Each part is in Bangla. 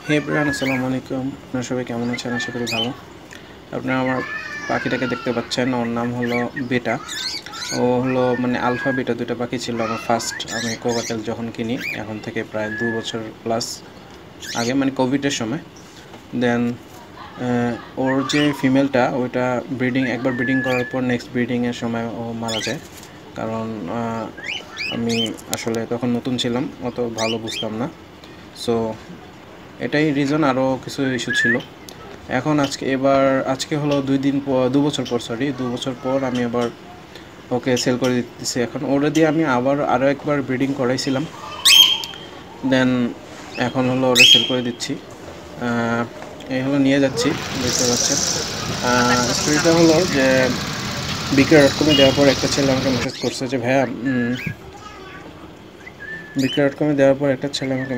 হে ব্রান, আসসালামু আলাইকুম। আপনারা সবাই কেমন আছেন? আশা করি ভালো। আপনারা আমার পাখিটাকে দেখতে পাচ্ছেন, ওর নাম হলো বেটা। ও হলো মানে আলফা বেটা, দুটো পাখি ছিল আমার ফার্স্ট আমি কোকাটেল যখন কিনি, এখন থেকে প্রায় 2 বছর প্লাস আগে, মানে কোভিডের সময়। দেন ওর যে ফিমেলটা, ওইটা একবার ব্রিডিং করার পর নেক্সট ব্রিডিংয়ের সময় ও মারা যায়। কারণ আমি আসলে তখন নতুন ছিলাম, অত ভালো বুঝতাম না। সো এটাই রিজন, আরও কিছু ইস্যু ছিল। এখন আজকে হলো 2 বছর পর, 2 বছর পর আমি আবার ওকে সেল করে দিতেছি। এখন ওটা দিয়ে আমি আরও একবার ব্রিডিং করাইছিলাম, দেন এখন হলো ওটা সেল করে দিচ্ছি। এই হলো নিয়ে যাচ্ছি, দেখতে পাচ্ছেন। স্টোরিটা হলো যে বিক্রয়.com দেওয়ার পর একটা ছেলে আমাকে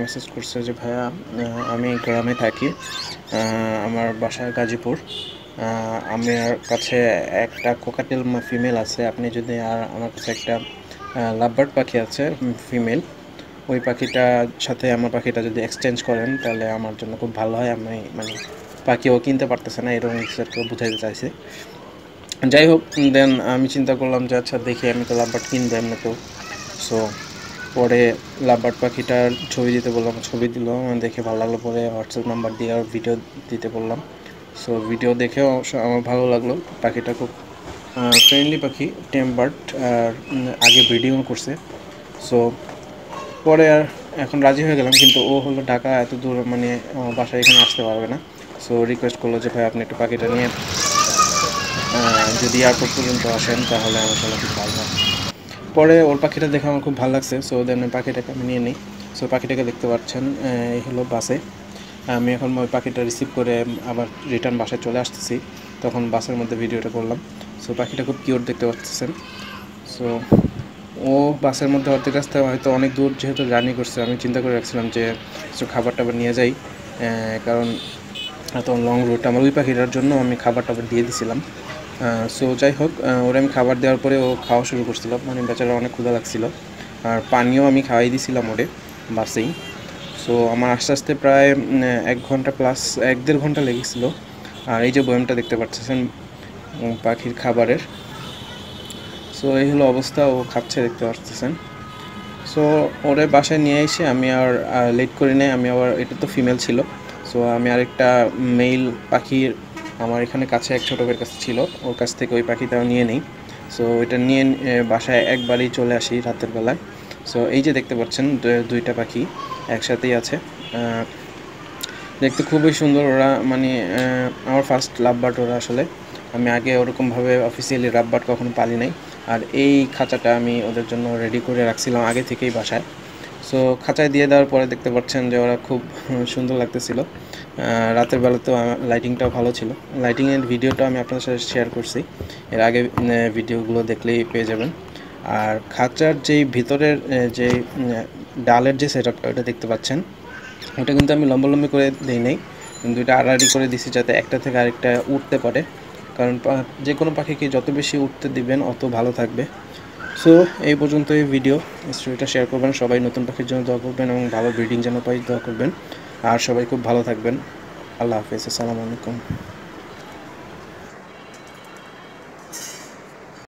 মেসেজ করছে যে ভাইয়া, আমি গ্রামে থাকি, আমার বাসা গাজীপুর। আমার কাছে একটা কোকাটেল ফিমেল আছে, আপনি যদি আমার কাছে একটা লাভবার্ড পাখি আছে ফিমেল, ওই পাখিটার সাথে আমার পাখিটা যদি এক্সচেঞ্জ করেন তাহলে আমার জন্য খুব ভালো হয়। আমি মানে পাখিও কিনতে পারতেছে না, এরকম কিছু বুঝাইতে চাইছে। যাই হোক, দেন আমি চিন্তা করলাম যে আচ্ছা দেখি, আমি তো লাভবার্ড কিনবো এমনিতেও। সো পরে লাভবার্ড পাখিটার ছবি দিতে বললাম, ছবি দিল, দেখে ভালো লাগলো। পরে হোয়াটসঅ্যাপ নাম্বার দিয়ে আর ভিডিও দিতে বললাম। সো ভিডিও দেখেও আমার ভালো লাগলো। পাখিটা খুব ফ্রেন্ডলি পাখি, টেম বার্ড, আর আগে ব্রিডিংও করছে। সো পরে আর এখন রাজি হয়ে গেলাম, কিন্তু ও হলো ঢাকা এত দূর, মানে বাসায় এখানে আসতে পারবে না। সো রিকোয়েস্ট করলো যে ভাই আপনি একটু পাখিটা নিয়ে যদি এয়ারপোর্ট পর্যন্ত আসেন তাহলে আমার জন্য খুব ভালো হয়। পরে ওর পাখিটা দেখে আমার খুব ভালো লাগছে। সো দেন পাখিটাকে আমি নিয়ে নিই। সো পাখিটাকে দেখতে পাচ্ছেন, এই হলো বাসে। আমি এখন ওই পাখিটা রিসিভ করে আবার রিটার্ন বাসায় চলে আসতেছি, তখন বাসের মধ্যে ভিডিওটা করলাম। সো পাখিটা খুব কিউট দেখতে পাচ্ছেন। সো ও বাসের মধ্যে অর্ধেক রাস্তায়, হয়তো অনেক দূর যেহেতু জার্নি করছে, আমি চিন্তা করে রাখছিলাম যে কিছু খাবার টাবার নিয়ে যাই, কারণ এত লং রুট। আমার ওই পাখিটার জন্য আমি খাবার টাবার দিয়ে দিছিলাম। সো যাই হোক, ওরা আমি খাবার দেওয়ার পরে ও খাওয়া শুরু করছিল, মানে বেচারা অনেক ক্ষুধা লাগছিল। আর পানিও আমি খাওয়াই দিছিলাম ওরে বাসেই। সো আমার আস্তে আস্তে প্রায় 1 ঘন্টা প্লাস, 1-1.5 ঘন্টা লেগেছিলো। আর এই যে বয়ামটা দেখতে পাচ্ছেন পাখির খাবারের। সো এই হলো অবস্থা, ও খাচ্ছে দেখতে পাচ্ছেন। সো ওরে বাসায় নিয়ে এসে আমি আর লেট করি নাই, আমি আবার, এটা তো ফিমেল ছিল। সো আমি আরেকটা মেল পাখির আমার এখানে কাছে এক ছোটো ভাইয়ের কাছে ছিল, ওর কাছ থেকে ওই পাখিটাও নিয়ে নিই। সো ওইটা নিয়ে বাসায় একবারই চলে আসি রাতের বেলায়। সো এই যে দেখতে পাচ্ছেন দুইটা পাখি একসাথেই আছে, দেখতে খুবই সুন্দর ওরা। মানে আমার ফার্স্ট লাভবার্ড ওরা আসলে। আমি আগে ওরকমভাবে অফিসিয়ালি লাভবার্ড কখনো পালি নাই। আর এই খাঁচাটা আমি ওদের জন্য রেডি করে রাখছিলাম আগে থেকেই বাসায়। সো খাঁচায় দিয়ে দেওয়ার পরে দেখতে পাচ্ছেন যে ওরা খুব সুন্দর লাগতেছিল। রাতের বেলা তো লাইটিংটাও ভালো ছিল। লাইটিংয়ের ভিডিওটা আমি আপনাদের সাথে শেয়ার করছি, এর আগে ভিডিওগুলো দেখলেই পেয়ে যাবেন। আর খাঁচার যেই ভিতরের যেই ডালের যে সেট আপটা, ওটা দেখতে পাচ্ছেন, ওটা কিন্তু আমি লম্বালম্বি করে দিই নাই, দুইটা আড়াআড়ি করে দিছি যাতে একটা থেকে আরেকটা উঠতে পারে। কারণ যে কোনো পাখিকে যত বেশি উঠতে দিবেন অত ভালো থাকবে। সো এই পর্যন্ত এই ভিডিও স্টোরিটা শেয়ার করবেন, সবাই নতুন পাখির জন্য দোয়া করবেন এবং ভালো ব্রিডিং যেন পাই দোয়া করবেন। আর সবাই খুব ভালো থাকবেন। আল্লাহ হাফেজ, আসসালামু আলাইকুম।